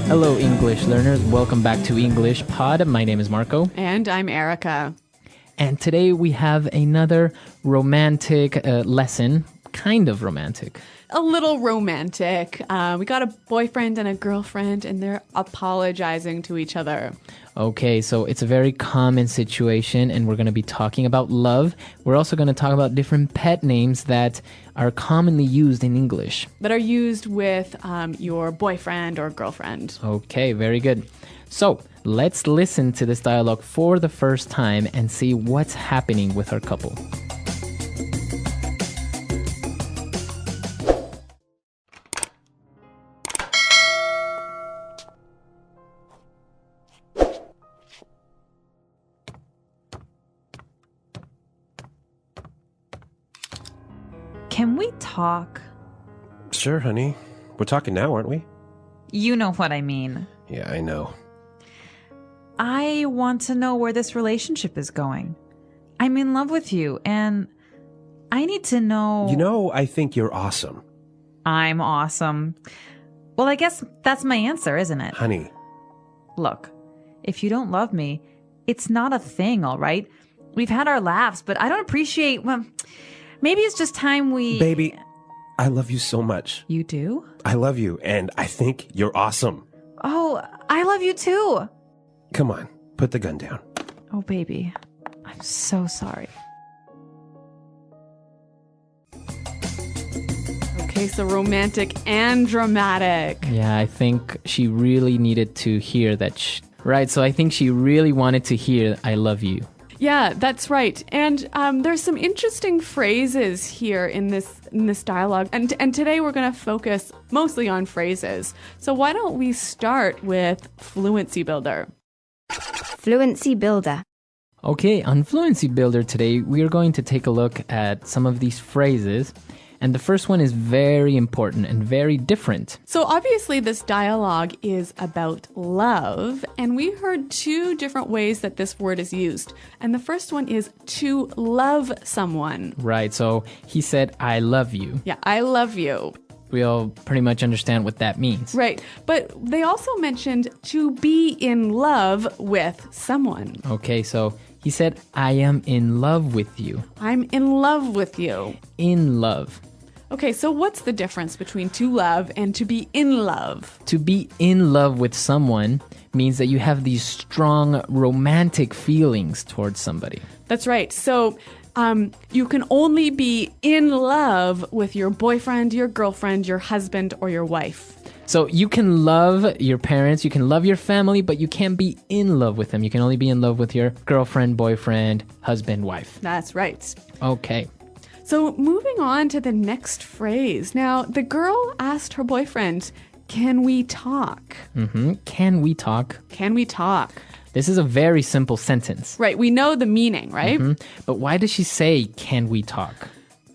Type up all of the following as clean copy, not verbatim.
Hello, English learners. Welcome back to English Pod. My name is Marco. And I'm Erica. And today we have another romantic lesson. Kind of romantic. A little romantic. We got a boyfriend and a girlfriend, and they're apologizing to each other. Okay, so it's a very common situation, and we're going to be talking about love. We're also going to talk about different pet names that are commonly used in English. That are used with your boyfriend or girlfriend. Okay, very good. So let's listen to this dialogue for the first time and see what's happening with our couple. Can we talk? Sure, honey. We're talking now, aren't we? You know what I mean. Yeah, I know. I want to know where this relationship is going. I'm in love with you, and I need to know... You know, I think you're awesome. I'm awesome. Well, I guess that's my answer, isn't it? Honey. Look, if you don't love me, it's not a thing, all right? We've had our laughs, but I don't appreciate... Well, maybe it's just time we... Baby, I love you so much. You do? I love you, and I think you're awesome. Oh, I love you too. Come on, put the gun down. Oh, baby, I'm so sorry. Okay, so romantic and dramatic. Yeah, I think she really needed to hear that. Right, so I think she really wanted to hear, I love you. Yeah, that's right. And there's some interesting phrases here in this dialogue. And today we're going to focus mostly on phrases. So why don't we start with Fluency Builder? Fluency Builder. Okay, on Fluency Builder today, we are going to take a look at some of these phrases. And the first one is very important and very different. So obviously this dialogue is about love, and we heard two different ways that this word is used. And the first one is to love someone. Right, so he said, I love you. Yeah, I love you. We all pretty much understand what that means. Right, but they also mentioned to be in love with someone. Okay, so he said, I am in love with you. I'm in love with you. In love. Okay, so what's the difference between to love and to be in love? To be in love with someone means that you have these strong romantic feelings towards somebody. That's right. So you can only be in love with your boyfriend, your girlfriend, your husband, or your wife. So you can love your parents, you can love your family, but you can't be in love with them. You can only be in love with your girlfriend, boyfriend, husband, wife. That's right. Okay. So moving on to the next phrase. Now, the girl asked her boyfriend, can we talk? Can we talk? Can we talk? This is a very simple sentence. Right, we know the meaning, right? But why does she say, can we talk?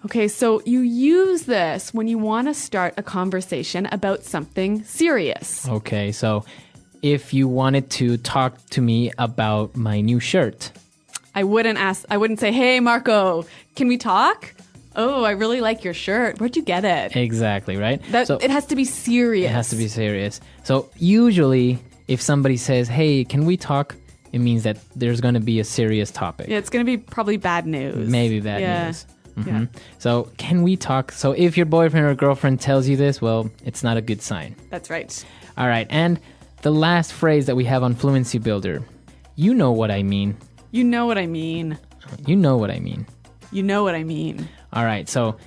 Okay, so you use this when you want to start a conversation about something serious. Okay, so if you wanted to talk to me about my new shirt. I wouldn't say, hey, Marco, can we talk? Oh, I really like your shirt. Where'd you get it? Exactly, right? It has to be serious. It has to be serious. So usually, if somebody says, hey, can we talk? It means that there's going to be a serious topic. Yeah, it's going to be probably bad news. Maybe bad news. Yeah. So can we talk? So if your boyfriend or girlfriend tells you this, well, it's not a good sign. That's right. All right. And the last phrase that we have on Fluency Builder, you know what I mean. You know what I mean. You know what I mean. You know what I mean. All right. So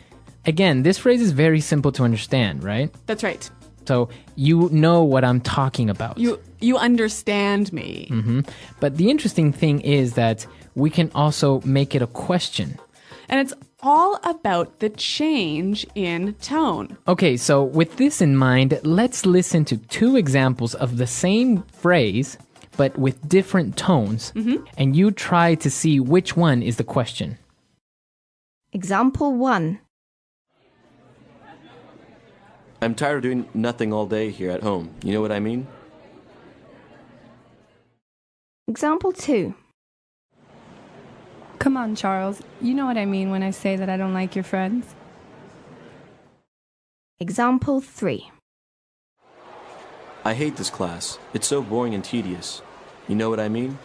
again, this phrase is very simple to understand, right? That's right. So you know what I'm talking about. You understand me. But the interesting thing is that we can also make it a question. And it's all about the change in tone. Okay, so with this in mind, let's listen to two examples of the same phrase, but with different tones. And you try to see which one is the question. Example 1. I'm tired of doing nothing all day here at home. You know what I mean? Example 2. Come on, Charles. You know what I mean when I say that I don't like your friends. Example 3. I hate this class. It's so boring and tedious. You know what I mean?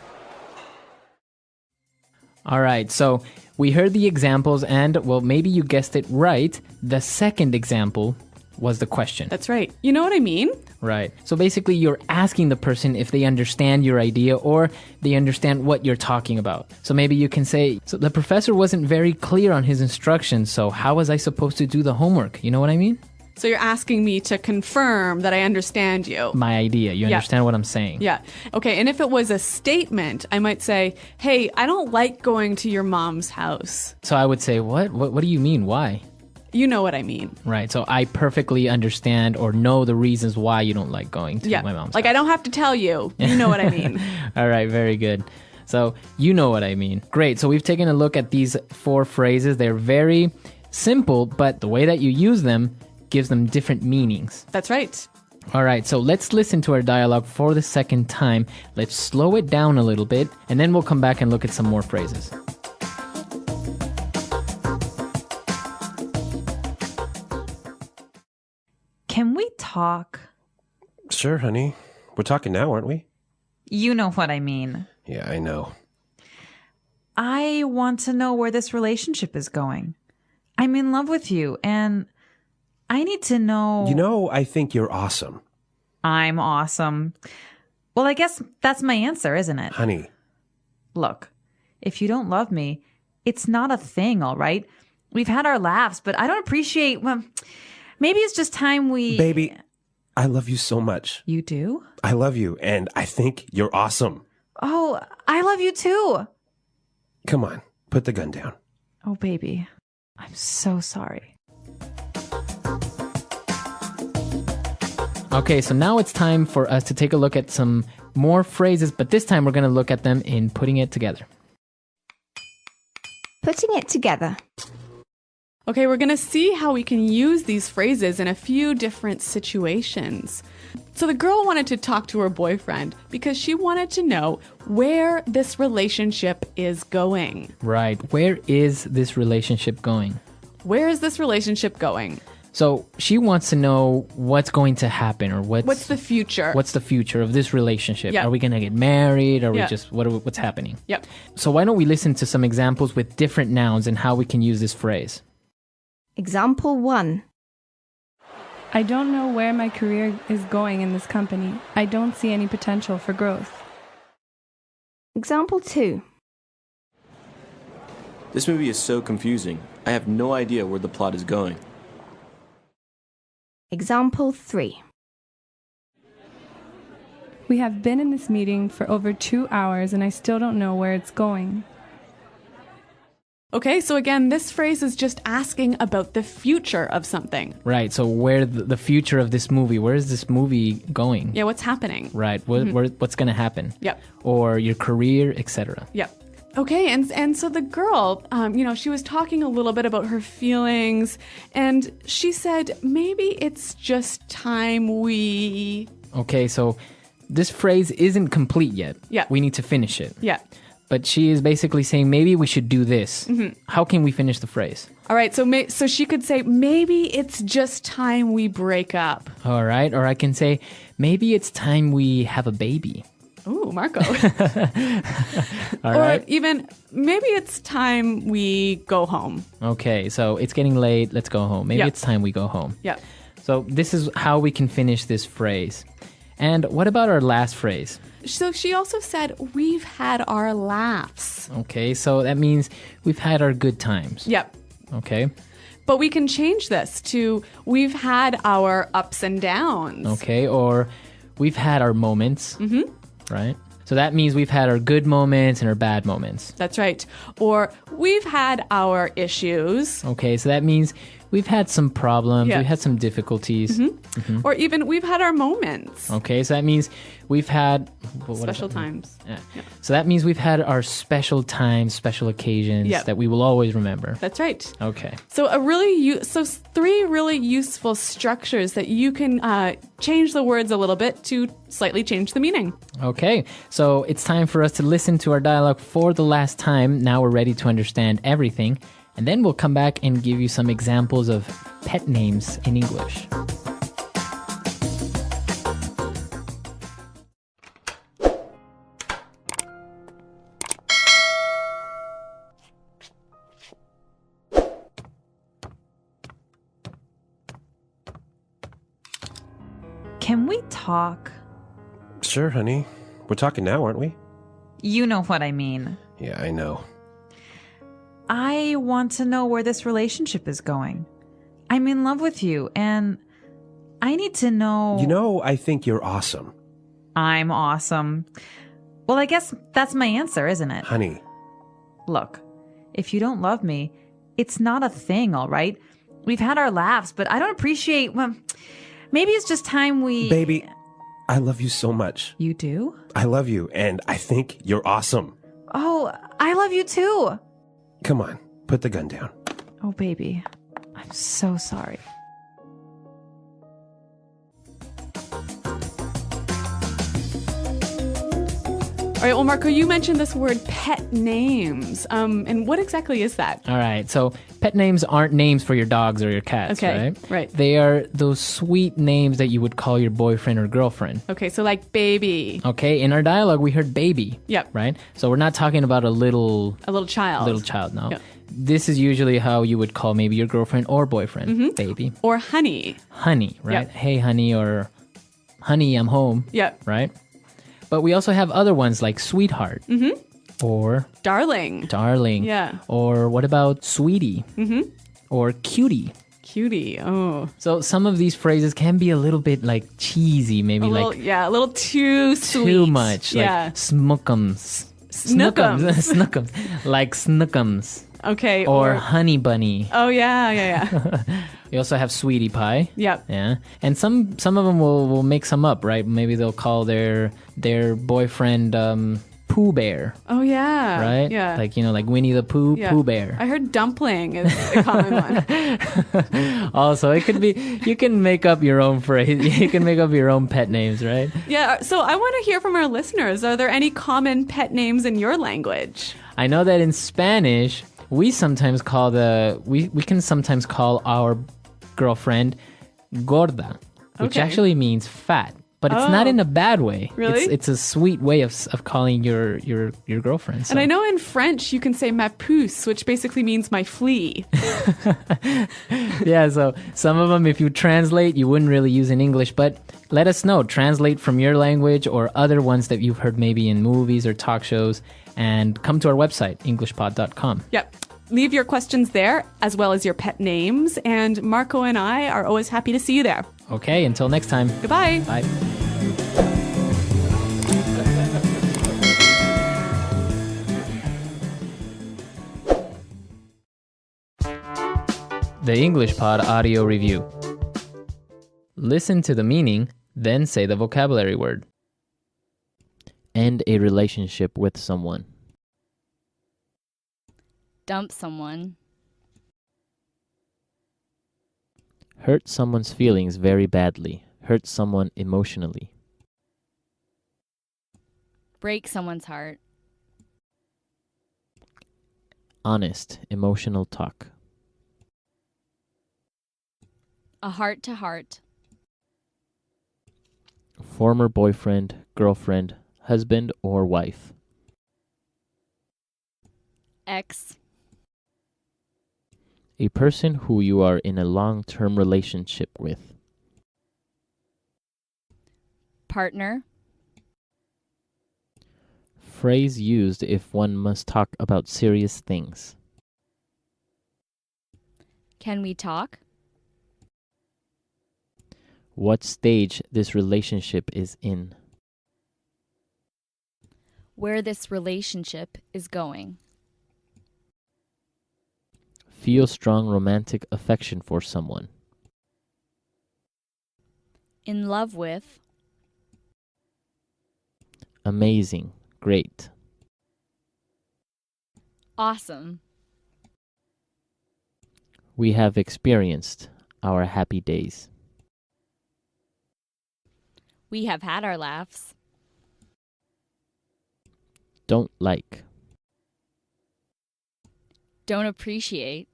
All right, so we heard the examples and, well, maybe you guessed it right. The second example was the question. That's right. You know what I mean? Right. So basically, you're asking the person if they understand your idea or they understand what you're talking about. So maybe you can say, so the professor wasn't very clear on his instructions, so how was I supposed to do the homework? You know what I mean? So you're asking me to confirm that I understand you. My idea. You Yeah. understand what I'm saying? Yeah. Okay. And if it was a statement, I might say, hey, I don't like going to your mom's house. So I would say, what? What do you mean? Why? You know what I mean. Right. So I perfectly understand or know the reasons why you don't like going to Yeah. my mom's Like, house. I don't have to tell you. You know what I mean. All right. Very good. So you know what I mean. Great. So we've taken a look at these 4 phrases. They're very simple, but the way that you use them gives them different meanings. That's right. All right, so let's listen to our dialogue for the second time. Let's slow it down a little bit, and then we'll come back and look at some more phrases. Can we talk? Sure, honey. We're talking now, aren't we? You know what I mean. Yeah, I know. I want to know where this relationship is going. I'm in love with you, and I need to know. You know, I think you're awesome. I'm awesome. Well, I guess that's my answer, isn't it? Honey, Look, if you don't love me, it's not a thing, all right? We've had our laughs, but I don't appreciate. Well, maybe it's just time we. baby, I love you so much. You do? I love you, and I think you're awesome. Oh, I love you too. Come on, put the gun down. Oh, baby. I'm so sorry. Okay, so now it's time for us to take a look at some more phrases, but this time we're going to look at them in putting it together. Putting it together. Okay, we're going to see how we can use these phrases in a few different situations. So the girl wanted to talk to her boyfriend because she wanted to know where this relationship is going. Right, where is this relationship going? Where is this relationship going? So she wants to know what's going to happen or What's the future? what's the future of this relationship? Yeah. Are we going to get married? Are we Yeah. just what's happening? Yep. So why don't we listen to some examples with different nouns and how we can use this phrase? Example 1. I don't know where my career is going in this company. I don't see any potential for growth. Example 2. This movie is so confusing. I have no idea where the plot is going. Example 3. We have been in this meeting for over 2 hours and I still don't know where it's going. Okay, so again, this phrase is just asking about the future of something. Right, so where the future of this movie, where is this movie going? Yeah, what's happening? Right, what's going to happen? Yep. Or your career, etc. Yep. Okay, and so the girl, she was talking a little bit about her feelings, and she said, maybe it's just time we... Okay, so this phrase isn't complete yet. Yeah. We need to finish it. Yeah. But she is basically saying, maybe we should do this. Mm-hmm. How can we finish the phrase? All right, so she could say, maybe it's just time we break up. All right, or I can say, maybe it's time we have a baby. Ooh, Marco. All Or right. even, maybe it's time we go home. Okay, so it's getting late. Let's go home. Maybe Yeah. it's time we go home. Yeah. So this is how we can finish this phrase. And what about our last phrase? So she also said, we've had our laughs. Okay, so that means we've had our good times. Yep. Okay. But we can change this to, we've had our ups and downs. Okay, or we've had our moments. Mm-hmm. Right? So that means we've had our good moments and our bad moments. That's right. Or we've had our issues. Okay, so that means we've had some problems, Yeah. we've had some difficulties. Or even we've had our moments. Okay, so that means we've had what is Special that? times. Yeah. So that means we've had our special times, special occasions Yep. that we will always remember. That's right. Okay. So so 3 really useful structures that you can change the words a little bit to slightly change the meaning. Okay, so it's time for us to listen to our dialogue for the last time. Now we're ready to understand everything. And then we'll come back and give you some examples of pet names in English. Can we talk? Sure, honey. We're talking now, aren't we? You know what I mean. Yeah, I know. I want to know where this relationship is going. I'm in love with you, and I need to know. You know, I think you're awesome. I'm awesome. Well, I guess that's my answer, isn't it? Honey, Look, if you don't love me, it's not a thing, all right? We've had our laughs, but I don't appreciate. Well, maybe it's just time we. baby, I love you so much. You do? I love you, and I think you're awesome. Oh, I love you too. Come on, put the gun down. Oh, baby. I'm so sorry. All right, well, Marco, you mentioned this word pet names. And what exactly is that? All right. So pet names aren't names for your dogs or your cats, Okay, right? right. They are those sweet names that you would call your boyfriend or girlfriend. Okay, so like baby, Okay. In our dialogue, we heard baby. Yep. Right. So we're not talking about a little a little child. no. Yep. This is usually how you would call maybe your girlfriend or boyfriend, baby. Or honey. Honey, right? Yep. Hey, honey, or honey, I'm home. Yep. Right? But we also have other ones like sweetheart or Darling. darling. Yeah. Or what about sweetie? Or cutie. Cutie. Oh. So some of these phrases can be a little bit like cheesy, maybe A little, like a little too sweet. too much. Yeah. Like snookums. Snookums. Snookums. Like snookums. Okay. Or honey bunny. Oh, yeah. We also have sweetie pie. Yep. Yeah. And some of them will make some up, right? Maybe they'll call their boyfriend Pooh Bear, Oh, yeah. right? Yeah. Like, like Winnie the Pooh, Yeah. Pooh Bear. I heard dumpling is a common one. Also, it could be, you can make up your own phrase. You can make up your own pet names, right? Yeah. So I want to hear from our listeners. Are there any common pet names in your language? I know that in Spanish, we sometimes call we can sometimes call our girlfriend gorda, which Okay. actually means fat. But it's not Oh. in a bad way. Really? It's a sweet way of calling your girlfriend. So. And I know in French you can say ma puce, which basically means my flea. Yeah, so some of them, if you translate, you wouldn't really use in English. But let us know. Translate from your language or other ones that you've heard maybe in movies or talk shows. And come to our website, englishpod.com. Yep. Leave your questions there, as well as your pet names. And Marco and I are always happy to see you there. Okay, until next time. Goodbye. Bye. The English Pod Audio Review. Listen to the meaning, then say the vocabulary word. End a relationship with someone. Dump someone. Hurt someone's feelings very badly. Hurt someone emotionally. Break someone's heart. Honest, emotional talk. A heart to heart. Former boyfriend, girlfriend, husband, or wife. Ex. A person who you are in a long-term relationship with. Partner. Phrase used if one must talk about serious things. Can we talk? What stage this relationship is in. Where this relationship is going. Feel strong romantic affection for someone. In love with. Amazing, great. Awesome. We have experienced our happy days. We have had our laughs. Don't like. Don't appreciate.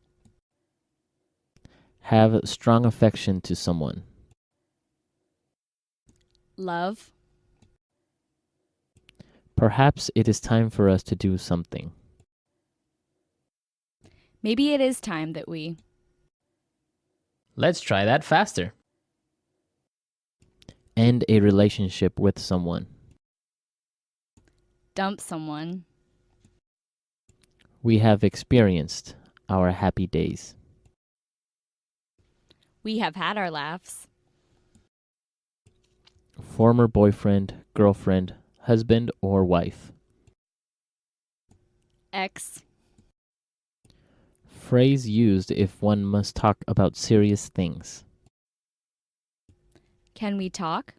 Have strong affection to someone. Love. Perhaps it is time for us to do something. Maybe it is time that we. Let's try that faster. End a relationship with someone. Dump someone. We have experienced our happy days. We have had our laughs. Former boyfriend, girlfriend, husband, or wife. Ex. Phrase used if one must talk about serious things. Can we talk?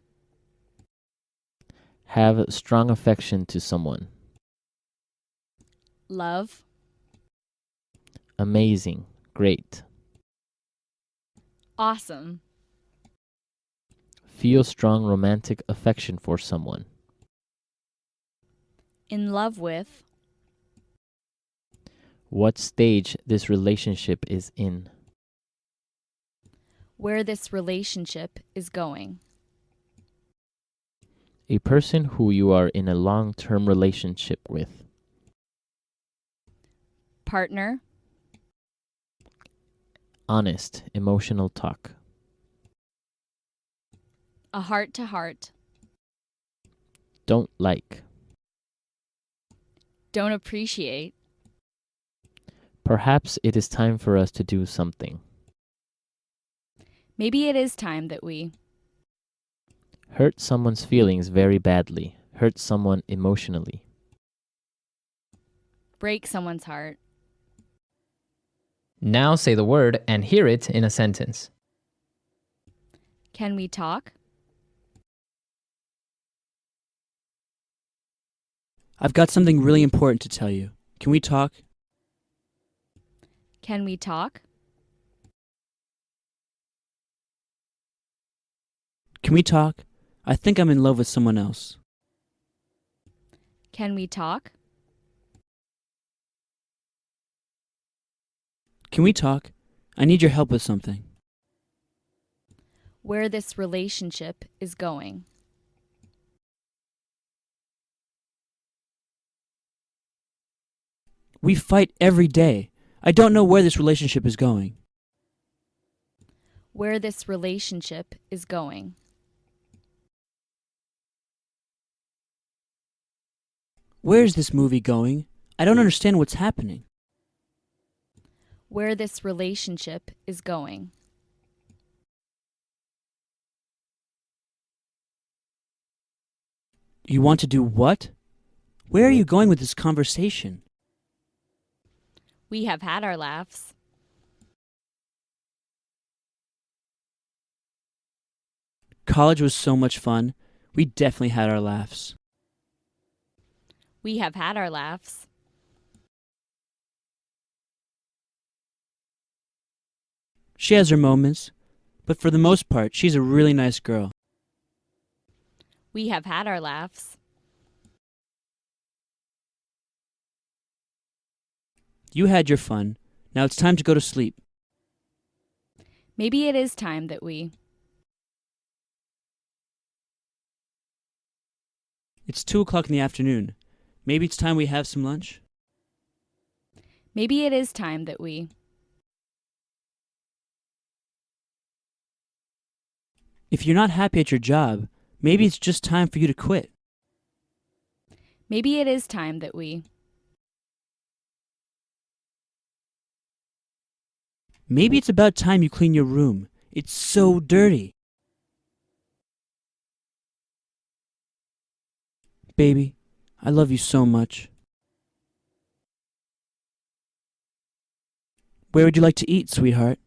Have strong affection to someone. Love. Amazing, great. Awesome. Feel strong romantic affection for someone. In love with. What stage this relationship is in. Where this relationship is going. A person who you are in a long-term relationship with. Partner. Honest, emotional talk. A heart to heart. Don't like. Don't appreciate. Perhaps it is time for us to do something. Maybe it is time that we. Hurt someone's feelings very badly. Hurt someone emotionally. Break someone's heart. Now say the word and hear it in a sentence. Can we talk? I've got something really important to tell you. Can we talk? Can we talk? Can we talk? I think I'm in love with someone else. Can we talk? Can we talk? I need your help with something. Where this relationship is going. We fight every day. I don't know where this relationship is going. Where this relationship is going. Where is this movie going? I don't understand what's happening. Where this relationship is going. You want to do what? Where are you going with this conversation? We have had our laughs. College was so much fun. We definitely had our laughs. We have had our laughs. She has her moments, but for the most part, she's a really nice girl. We have had our laughs. You had your fun. Now it's time to go to sleep. Maybe it is time that we. It's 2:00 in the afternoon. Maybe it's time we have some lunch? Maybe it is time that we. If you're not happy at your job, maybe it's just time for you to quit. Maybe it is time that we. Maybe it's about time you clean your room. It's so dirty. Baby, I love you so much. Where would you like to eat, sweetheart?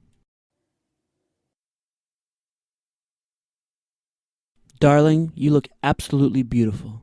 Darling, you look absolutely beautiful.